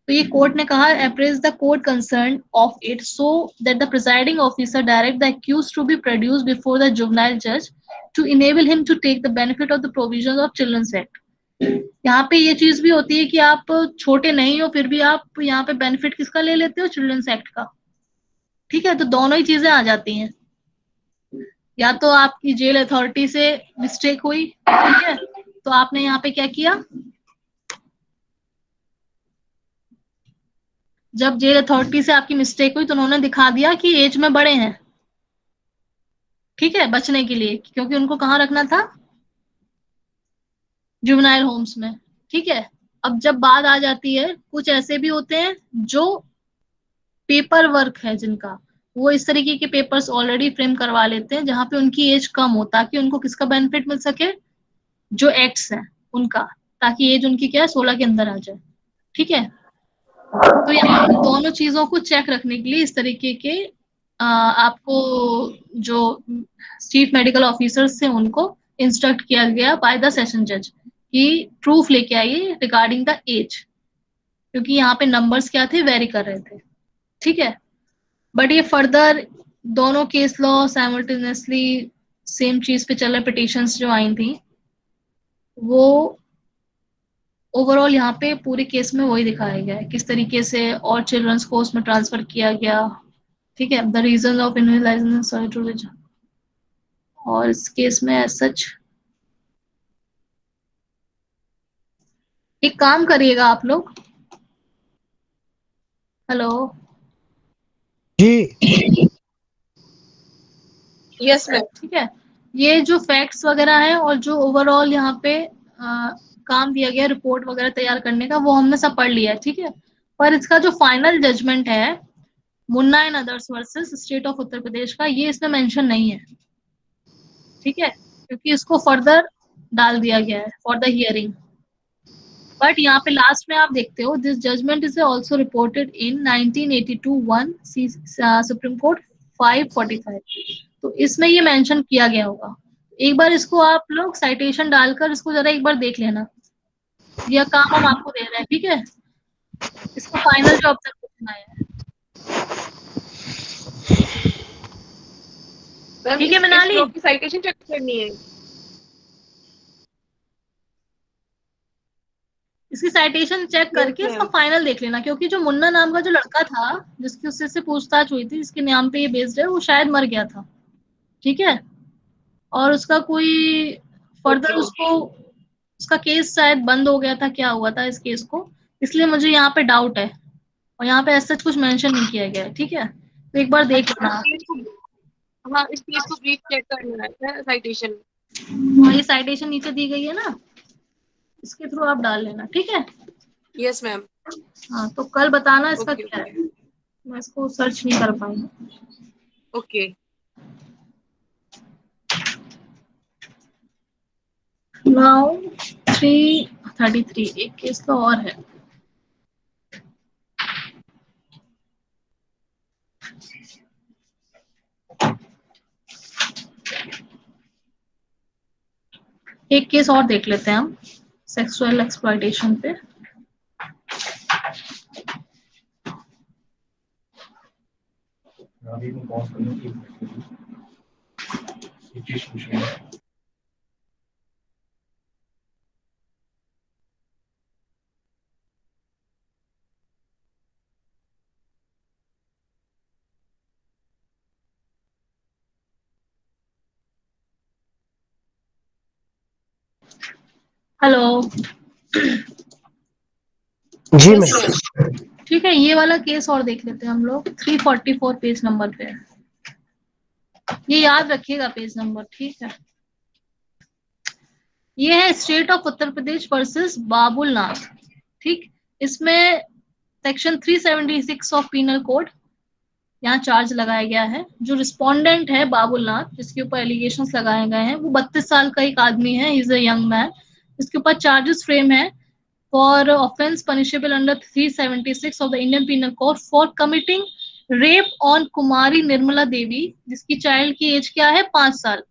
S1: तो ये कोर्ट ने कहा apprise the court concern of it so that the presiding officer direct the accused to be produced before the juvenile जज to enable him to take the benefit of the provisions of children's act. यहाँ पे ये चीज भी होती है कि आप छोटे नहीं हो फिर भी आप यहाँ पे बेनिफिट किसका ले लेते हो, चिल्ड्रंस एक्ट का। ठीक है। तो दोनों ही चीजें आ जाती हैं, या तो आपकी जेल अथॉरिटी से मिस्टेक हुई, ठीक है, तो आपने यहाँ पे क्या किया, जब जेल अथॉरिटी से आपकी मिस्टेक हुई तो उन्होंने दिखा दिया कि एज में बड़े हैं। ठीक है, बचने के लिए, क्योंकि उनको कहाँ रखना था, जुवेनाइल होम्स में। ठीक है। अब जब बात आ जाती है कुछ ऐसे भी होते हैं जो पेपर वर्क है जिनका, वो इस तरीके के पेपर्स ऑलरेडी फ्रेम करवा लेते हैं जहां पे उनकी एज कम हो ताकि उनको किसका बेनिफिट मिल सके, जो एक्ट्स हैं उनका, ताकि एज उनकी क्या है 16 के अंदर आ जाए। ठीक है। तो यहाँ पे दोनों चीजों को चेक रखने के लिए इस तरीके के आपको जो चीफ मेडिकल ऑफिसर्स थे उनको इंस्ट्रक्ट किया गया बाय द सेशन जज कि प्रूफ लेके आइए रिगार्डिंग द एज, क्योंकि यहाँ पे नंबर्स क्या थे, वेरी कर रहे थे। ठीक है। बट ये फर्दर दोनों केस लॉ साइमल्टेनियसली सेम चीज पे चल रहे पिटिशंस जो आई थी, वो ओवरऑल यहाँ पे पूरे केस में वही दिखाया गया है किस तरीके से और चिल्ड्रंस को उसमें ट्रांसफर किया गया। ठीक है। द रीजन ऑफ इनलाइजेशन और इस केस में एज सच एक काम करिएगा आप लोग, हेलो
S3: जी।
S2: Yes ma'am.
S1: ठीक है, ये जो फैक्ट्स वगैरह हैं और जो ओवरऑल यहाँ पे काम दिया गया रिपोर्ट वगैरह तैयार करने का, वो हमने सब पढ़ लिया है, ठीक है। पर इसका जो फाइनल जजमेंट है Munna and others versus state of Uttar Pradesh का, ये इसमें मेंशन नहीं है, ठीक है, क्योंकि इसको फर्दर डाल दिया गया है फॉर द हियरिंग। बट यहाँ पे लास्ट में आप देखते हो, this judgment is also reported in 1982 1 Supreme Court 545। तो इसमें ये मेंशन किया गया होगा। एक बार इसको आप लोग साइटेशन डालकर इसको जरा एक बार देख लेना, यह काम हम आपको दे रहे हैं, ठीक है। इसका फाइनल जो अब तक क्वेश्चन आया है,
S2: मैम
S1: ठीक है
S2: इस
S1: मनाली।
S2: लॉ की साइटेशन चेक करनी है।
S1: इसकी साइटेशन चेक
S2: यस
S1: करके इसका
S2: मैम।
S1: फाइनल देख लेना, क्योंकि जो मुन्ना नाम का जो लड़का था जिसकी उससे से पूछताछ हुई थी, जिसके नाम पे ये बेस्ड है, वो शायद मर गया था, ठीक है। और उसका कोई फर्दर
S2: ओके।
S1: उसको उसका केस शायद बंद हो गया था, क्या हुआ था इस केस को, इसलिए मुझे यहाँ पे डाउट है। और यहाँ पे ऐसा कुछ मेंशन नहीं किया गया है, ठीक है। तो एक बार देख
S2: अच्छा,
S1: लेना।
S2: हाँ इस केस को ब्रीफ चेक करना है साइटेशन।
S1: हाँ, ये साइटेशन नीचे दी गई है ना, इसके थ्रू आप डाल लेना, ठीक है।
S2: Yes ma'am.
S1: हाँ, तो कल बताना इसका
S2: ओके
S1: क्या
S2: ओके
S1: है, मैं इसको सर्च नहीं कर पाई।
S2: ओके।
S1: नाउ 333 एक केस तो और है। एक केस और देख लेते हैं हम सेक्सुअल एक्सप्लॉयटेशन पे। हेलो,
S3: जी
S2: यस
S3: मैम।
S2: मैम।
S1: ठीक है, ये वाला केस और देख लेते हैं हम लोग 344 पेज नंबर पे। ये याद रखिएगा पेज नंबर, ठीक है। ये है state of Uttar Pradesh versus Babul Nath, ठीक। इसमें सेक्शन 376 ऑफ पीनल कोड यहाँ चार्ज लगाया गया है। जो रिस्पोंडेंट है बाबुल नाथ, जिसके ऊपर एलिगेशंस लगाए गए हैं, वो 32 साल का एक आदमी है, इज अ यंग मैन। इसके ऊपर चार्जेस फ्रेम है for offence punishable under 376 of the Indian penal code for committing rape on Kumari Nirmala Devi, जिसकी चाइल्ड की एज क्या है, 5 साल,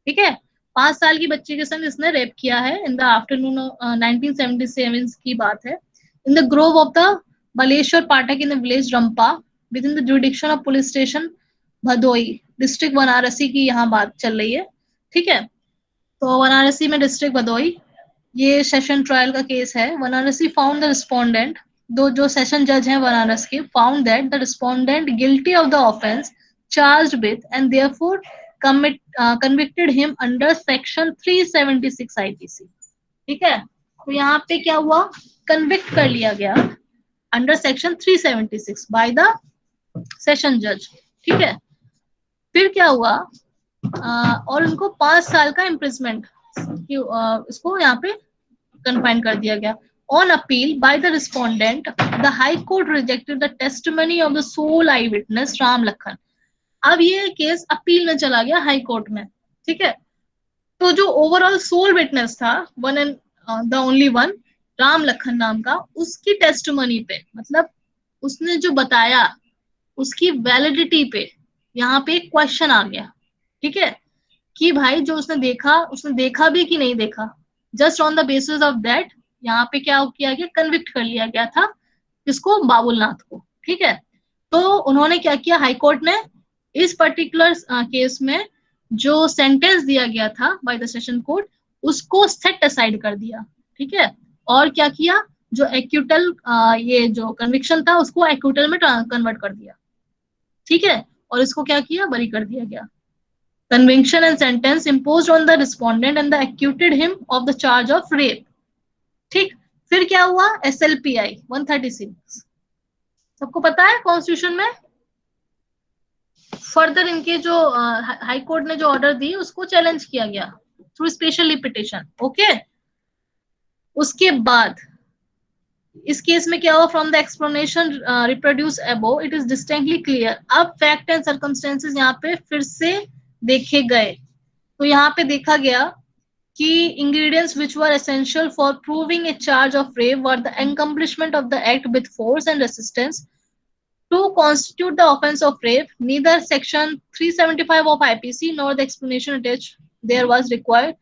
S1: ठीक है। 5 साल की बच्ची के संग इसने रेप किया है इन द आफ्टरनून 1977 की बात है, in the Grove of the Baleshwar Pathak in the village Rampa with in the जुडिक्शन of police station Bhadohi, district Varanasi की यहाँ बात चल रही है, ठीक है। तो वाराणसी में डिस्ट्रिक्ट भदोई, ये सेशन ट्रायल का केस है। वाराणसी फाउंड द रिस्पोंडेंट, दो जो सेशन जज हैं वाराणसी के, found that the respondent guilty of the offence charged with and therefore convicted him under section 376 IPC, ठीक है। तो यहाँ पे क्या हुआ, कन्विक्ट कर लिया गया under section 376 by the session जज, ठीक है। फिर क्या हुआ, और उनको 5 साल का इम्प्रिजमेंट इसको यहाँ पे कन्फाइन कर दिया गया। On appeal by the respondent, the High Court rejected the testimony of the sole eyewitness Ram Lakhan. अब ये केस अपील में चला गया हाई कोर्ट में, ठीक है। तो जो ओवरऑल सोल विटनेस था, one and the only one, Ram Lakhan नाम का, उसकी टेस्टिमनी पे, मतलब उसने जो बताया उसकी वैलिडिटी पे यहाँ पे एक क्वेश्चन आ गया, ठीक है, कि भाई जो उसने देखा भी कि नहीं देखा। Just on the basis of that यहाँ पे क्या किया गया, कन्विक्ट कर लिया गया था किसको, बाबुलनाथ को, ठीक है। तो उन्होंने क्या किया, हाईकोर्ट ने इस पर्टिकुलर केस में जो सेंटेंस दिया गया था बाय द सेशन कोर्ट, उसको सेट असाइड कर दिया, ठीक है। और क्या किया, जो एक्यूटल ये जो कन्विक्शन था उसको एक्यूटल में कन्वर्ट कर दिया, ठीक है। और इसको क्या किया, बरी कर दिया गया। Conviction and sentence imposed on the respondent and the acquitted him of the charge of rape, ठीक। फिर क्या हुआ, SLPI 136 सबको पता है कॉन्स्टिट्यूशन में। फर्दर इनके जो हाई कोर्ट ने जो ऑर्डर दी उसको चैलेंज किया गया थ्रू स्पेशल पिटिशन, ओके। उसके बाद इस केस में क्या हुआ, from the explanation reproduce above it is distinctly clear. अब फैक्ट एंड सर्कमस्टेंसेस यहाँ पे फिर से देखे गए, तो यहाँ पे देखा गया कि ingredients which were essential for proving a charge of rape were the accomplishment of the act with force and resistance to constitute the offense of rape. Neither section 375 of IPC nor the explanation attached there was required.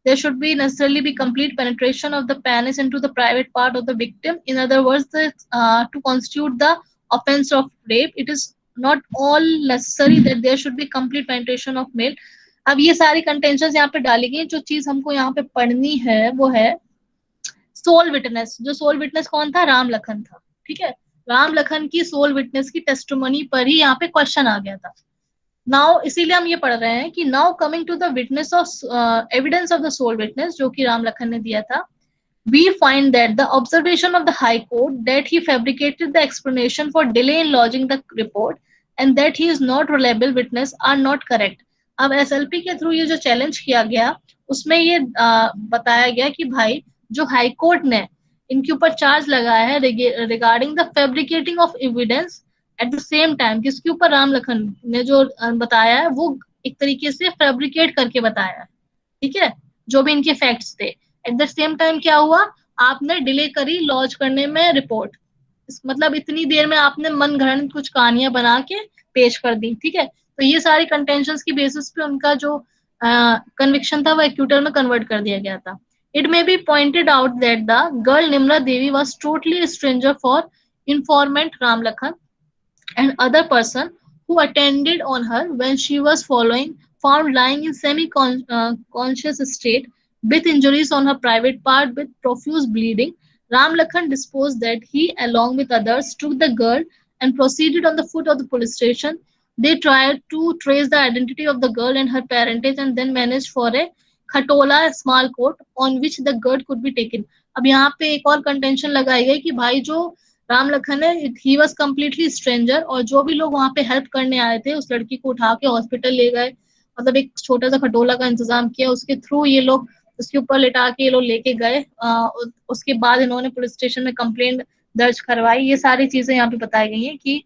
S1: There should be necessarily be complete penetration of the penis into the private part of the victim. In other words, to constitute the offense of rape, it is not all necessary that there should be complete penetration of male. अब ये सारी contentions यहाँ पे डाली गई। जो चीज हमको यहाँ पे पढ़नी है वो है सोल विटनेस। जो सोल विटनेस कौन था, राम लखन था। ठीक है, राम लखन की सोल विटनेस की टेस्टिमनी पर ही यहाँ पे क्वेश्चन आ गया था। नाउ इसीलिए हम ये पढ़ रहे हैं कि now coming to the witness of evidence of the sole witness जो कि राम लखन ने दिया था, we find that the observation of the High Court that he fabricated the explanation for delay in lodging the report and that he is not reliable witness are not correct. अब SLP के through ये जो challenge किया गया उसमें ये बताया गया कि भाई जो हाई कोर्ट ने इनके ऊपर चार्ज लगाया है regarding the fabricating of evidence eight the same time, किसके ऊपर, राम लखन ने जो बताया है वो एक तरीके से फैब्रिकेट करके बताया है। ठीक है, जो भी इनके फैक्ट्स थे। एट द सेम टाइम क्या हुआ, आपने डिले करी लॉन्च करने में रिपोर्ट, मतलब इतनी देर में आपने मन घड़ंत कुछ कहानियां बना के पेश कर दी। ठीक है, तो ये सारी कंटेंशंस की बेसिस पे उनका जो कन्विक्शन था वो एक्यूटर में कन्वर्ट कर दिया गया था। It may be pointed out that the girl Nimra Devi was totally stranger for informant Ram Lakhan and other person who attended on her when she was found lying in semi-conscious state with injuries on her private part with profuse bleeding. Ram Lakhan disposed that he, along with others, took the girl and proceeded on the foot of the police station. They tried to trace the identity of the girl and her parentage and then managed for a khatola small cot on which the girl could be taken. अब यहाँ पे एक और contention लगाई गई कि भाई जो राम लखन है ही वॉज कम्प्लीटली स्ट्रेंजर और जो भी लोग वहां पे हेल्प करने आए थे उस लड़की को उठा के हॉस्पिटल ले गए, मतलब एक छोटा सा खटोला का इंतजाम किया, उसके थ्रू ये लोग उसके ऊपर लिटा के ये लोग लेके गए। उसके बाद इन्होंने पुलिस स्टेशन में कंप्लेंट दर्ज करवाई। ये सारी चीजें यहाँ पे बताई गई हैं कि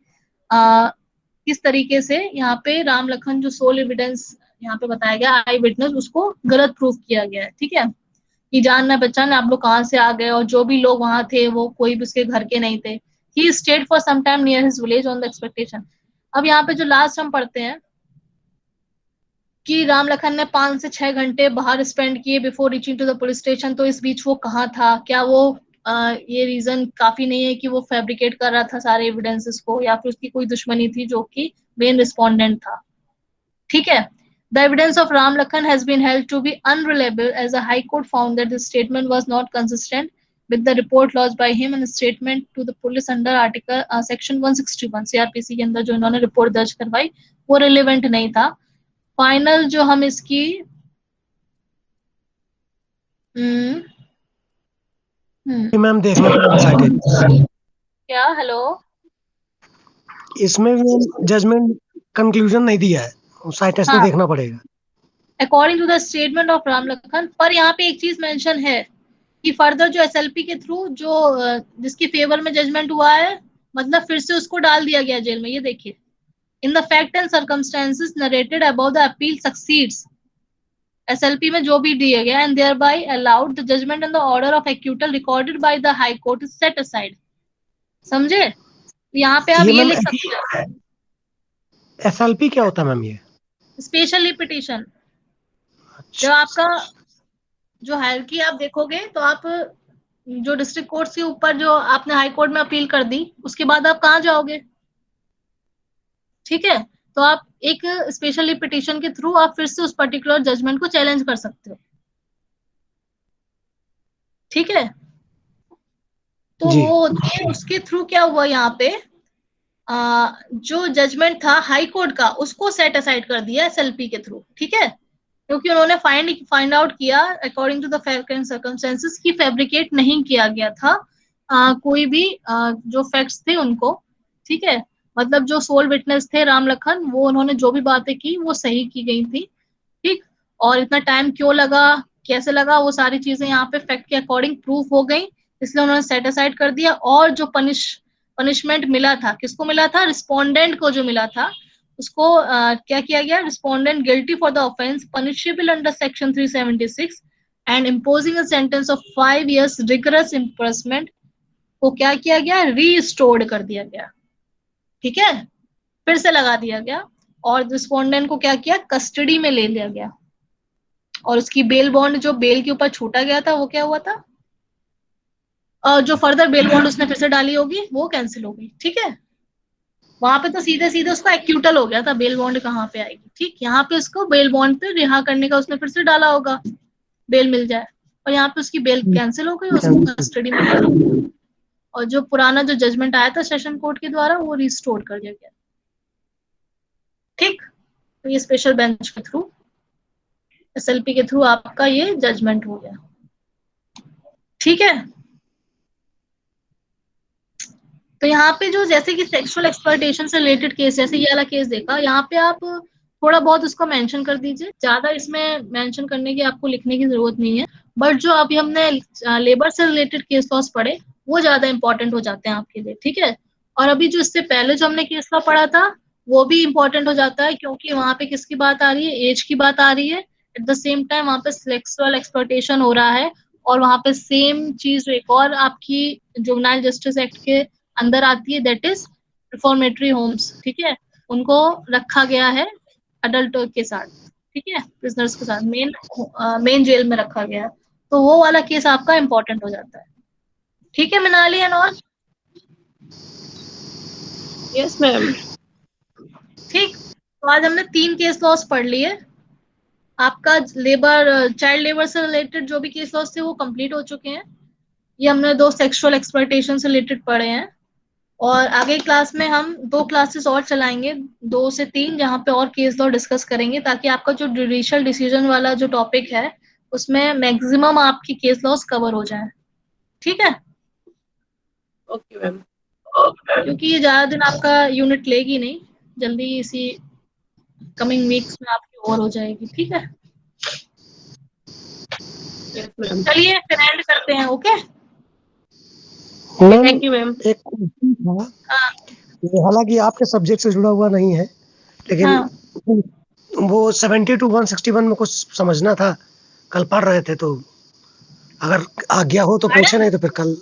S1: किस तरीके से यहाँ पे राम लखन जो सोल एविडेंस यहाँ पे बताया गया आई विटनेस उसको गलत प्रूफ किया गया है। ठीक है, कि जान ना पहचान आप लोग कहाँ से आ गए और जो भी लोग वहां थे वो कोई भी उसके घर के नहीं थे। He stayed for some time near his village on the expectation. अब यहाँ पे जो लास्ट हम पढ़ते हैं कि राम लखन ने 5 से 6 घंटे बाहर स्पेंड किए before reaching to the police station. तो इस बीच वो कहाँ था, क्या वो ये रीजन काफी नहीं है कि वो फैब्रिकेट कर रहा था सारे एविडेंसेस को, या फिर उसकी कोई दुश्मनी थी जो कि मेन रिस्पोंडेंट था। ठीक है, the evidence of Ram Lakhan has been held to be unreliable as the High Court found that the statement was not consistent with the report lodged by him and the statement to the police under article section 161 CRPC के अंदर जो इन्होंने report दर्ज करवाई वो relevant नहीं था। Final जो हम इसकी
S3: मैम देखना पड़ेगा
S1: क्या, हेलो,
S3: इसमें जजमेंट कंक्लूजन नहीं दिया है, साइटेस्ट में देखना पड़ेगा।
S1: According to the statement of Ram Lakhan, पर यहाँ पे एक चीज मेंशन है कि फर्दर जो एसएलपी के थ्रू जो जिसकी फेवर में जजमेंट हुआ है मतलब फिर से उसको डाल दिया गया जेल में। ये देखिए, in the fact and circumstances narrated about the appeal succeeds, SLP में जो भी दिए गया and thereby allowed the judgment and the order of acquittal recorded by the high court is set aside. समझे, यहाँ पे आप ये लिख सकते हैं।
S3: एसएलपी क्या होता है मैम? ये
S1: स्पेशली पिटीशन। जब आपका जो हायरकी आप देखोगे तो आप जो डिस्ट्रिक्ट कोर्ट के ऊपर जो आपने हाई कोर्ट में अपील कर दी उसके बाद आप कहाँ जाओगे? ठीक है, तो आप एक स्पेशली पिटीशन के थ्रू आप फिर से उस पर्टिकुलर जजमेंट को चैलेंज कर सकते हो। ठीक है, तो वो उसके थ्रू क्या हुआ यहाँ पे जो जजमेंट था हाई कोर्ट का उसको सेट असाइड कर दिया एसएलपी के थ्रू। ठीक है, क्योंकि उन्होंने फाइंड आउट किया according to the fact and circumstances की फैब्रिकेट नहीं किया गया था कोई भी जो फैक्ट्स थे उनको। ठीक है, मतलब जो सोल विटनेस थे राम लखन वो उन्होंने जो भी बातें की वो सही की गई थी। ठीक, और इतना टाइम क्यों लगा, कैसे लगा वो सारी चीजें यहाँ पे फैक्ट के अकॉर्डिंग प्रूफ हो गई, इसलिए उन्होंने सेट असाइड कर दिया। और जो पनिशमेंट मिला था, किसको मिला था? रिस्पोंडेंट को जो मिला था उसको क्या किया गया? Respondent guilty for the offence punishable under section 376 and imposing a sentence of 5 years rigorous imprisonment को क्या किया गया? रीस्टोर्ड कर दिया गया। ठीक है, फिर से लगा दिया गया। और रिस्पोंडेंट को क्या किया? कस्टडी में ले लिया गया। और उसकी बेल बॉन्ड जो बेल के ऊपर छूटा गया था वो क्या हुआ था? जो फर्दर बेल बॉन्ड उसने फिर से डाली होगी वो कैंसिल हो गई। ठीक है, वहां पे तो सीधे सीधे उसका एक्यूटल हो गया था, बेल बॉन्ड कहाँ पे आएगी। ठीक, यहाँ पे उसको बेल बॉन्ड पे रिहा करने का उसने फिर से डाला होगा, बेल मिल जाए। और यहाँ पे उसकी बेल कैंसिल हो गई, उसको कस्टडी में ले लिया। और जो पुराना जो जजमेंट आया था सेशन कोर्ट के द्वारा वो रिस्टोर कर दिया गया। ठीक, तो ये स्पेशल बेंच के थ्रू, एसएलपी के थ्रू आपका ये जजमेंट हो गया। ठीक है, तो यहाँ पे जो जैसे कि सेक्सुअल एक्सप्लॉयटेशन से रिलेटेड केस, जैसे ये वाला केस देखा, यहाँ पे आप थोड़ा बहुत उसको मेंशन कर दीजिए, ज्यादा इसमें मेंशन करने की आपको लिखने की जरूरत नहीं है। बट जो अभी हमने लेबर से रिलेटेड केस लॉस पढ़े वो ज्यादा इंपॉर्टेंट हो जाते हैं आपके लिए। ठीक है, और अभी जो इससे पहले जो हमने केस लॉ पढ़ा था वो भी इंपॉर्टेंट हो जाता है, क्योंकि वहां पे किसकी बात आ रही है? एज की बात आ रही है। एट द सेम टाइम वहां पे सेक्सुअल एक्सप्लॉयटेशन हो रहा है। और वहां पे सेम चीज एक और आपकी जुवेनाइल जस्टिस एक्ट के अंदर आती है, दैट इज रिफॉर्मेटरी होम्स। ठीक है, उनको रखा गया है अडल्ट के साथ, ठीक है, प्रिजनर्स के साथ मेन जेल में रखा गया है। तो वो वाला केस आपका इंपॉर्टेंट हो जाता है। ठीक है मिनाली एंड ऑल?
S2: Yes ma'am.
S1: ठीक, तो आज हमने 3 केस लॉस पढ़ लिए। आपका लेबर चाइल्ड लेबर से रिलेटेड जो भी केस लॉस थे वो कंप्लीट हो चुके हैं। ये हमने 2 सेक्सुअल एक्सप्लॉयटेशन से रिलेटेड पढ़े हैं। और आगे क्लास में हम 2 क्लासेस और चलाएंगे, 2 से 3, जहाँ पे और केस लॉ डिस्कस करेंगे, ताकि आपका जो जुडिशियल डिसीजन वाला जो टॉपिक है उसमें मैक्सिमम आपकी केस लॉस कवर हो जाए। ठीक है,
S2: ओके मैम।
S1: क्योंकि ये ज्यादा दिन आपका यूनिट लेगी नहीं, जल्दी इसी कमिंग वीक्स में आपकी ओवर हो जाएगी। ठीक है,
S2: यस मैम।
S1: चलिए फिर एंड करते हैं। Okay,
S3: ma'am
S2: thank you ma'am.
S3: एक क्वेश्चन था,
S1: हाँ
S3: ये हालांकि आपके सब्जेक्ट से जुड़ा हुआ नहीं है, लेकिन
S1: हाँ,
S3: वो 70 to 161 में कुछ समझना था, कल पढ़ रहे थे, तो अगर आज्ञा हो तो पूछे, नहीं तो फिर कल।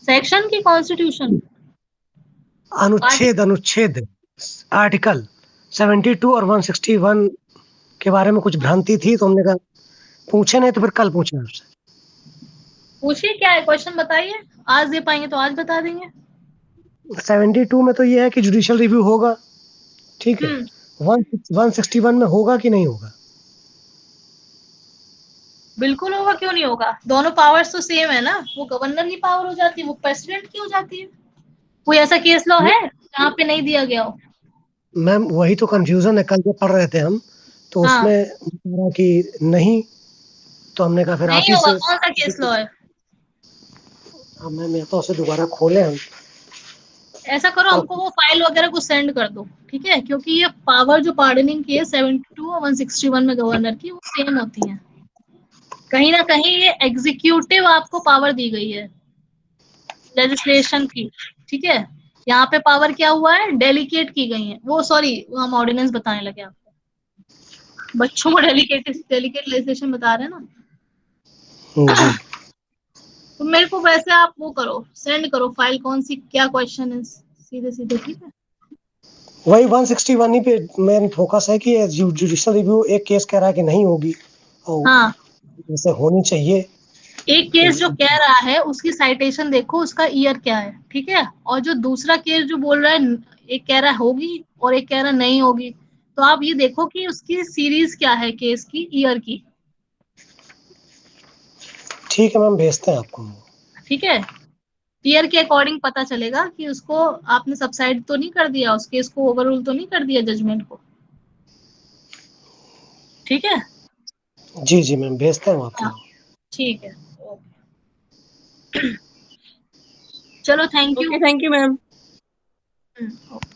S1: सेक्शन की कॉन्स्टिट्यूशन
S3: अनुच्छेद आर्टिकल 72 और 161 के बारे में कुछ भ्रांति थी, तो हमने कहा पूछे, नहीं तो फिर कल पूछे आपसे।
S1: पूछिए, क्या है क्वेश्चन बताइए। आज दे पाएंगे तो आज बता देंगे।
S3: 72 में तो ये है कि जुडिशियल रिव्यू होगा, ठीक है। 161 में होगा कि नहीं होगा?
S1: बिल्कुल होगा, क्यों नहीं होगा? दोनों पावर्स तो सेम है ना, वो गवर्नर की पावर हो जाती है, वो प्रेसिडेंट की हो जाती है। कोई ऐसा केस लॉ है जहाँ पे नहीं दिया गया हो?
S3: मैम वही तो कंफ्यूजन है, कल जो पढ़ रहे थे हम, तो
S1: हाँ,
S3: उसमें बता रहा कि नहीं, तो हमने कहा फिर आप
S1: नहीं
S3: ही
S1: होगा।
S3: से।
S1: कौन सा केस लॉ है?
S3: अब मैम या तो उसे दोबारा खोले हम।
S1: ऐसा करो, हमको वो फाइल वगैरह को सेंड कर दो, ठीक है, क्योंकि ये पावर जो पार्डनिंग की है 72 और 161 में गवर्नर की, वो सेम होती है। कहीं ना कहीं ये एग्जीक्यूटिव आपको पावर दी गई है लेजिस्लेशन की। ठीक है, यहाँ पे पावर क्या हुआ है? डेलीकेट की गई है। वो सॉरी, हम ऑर्डिनेंस बताने लगे आपको, बच्चों को डेलीकेट लेजिस्लेशन बता रहे हैं ना।
S3: जी,
S1: तो मेरे को वैसे आप वो करो, सेंड करो फाइल, कौन सी क्या क्वेश्चन है, सीधे सीधे। ठीक है,
S3: वही 161 ही पे मेन फोकस है कि जुडिशियल रिव्यू एक केस कह रहा है कि नहीं होगी, और
S1: हाँ,
S3: जैसे होनी चाहिए।
S1: एक केस जो कह रहा है उसकी साइटेशन देखो, उसका ईयर क्या है। ठीक है, और जो दूसरा केस जो बोल रहा है, एक कह रहा है होगी और एक कह रहा है नहीं होगी, तो आप ये देखो कि उसकी सीरीज क्या है केस की, ईयर की।
S3: ठीक है मैम, भेजते हैं आपको।
S1: ठीक है, ईयर के अकॉर्डिंग पता चलेगा कि उसको आपने सबसाइड तो नहीं कर दिया, उस केस को ओवररूल तो नहीं कर दिया जजमेंट को। ठीक है,
S3: जी जी मैम, भेजते हैं आपको।
S1: हाँ ठीक है, ओके। चलो, thank you.
S2: Okay, thank you ma'am.
S1: Okay.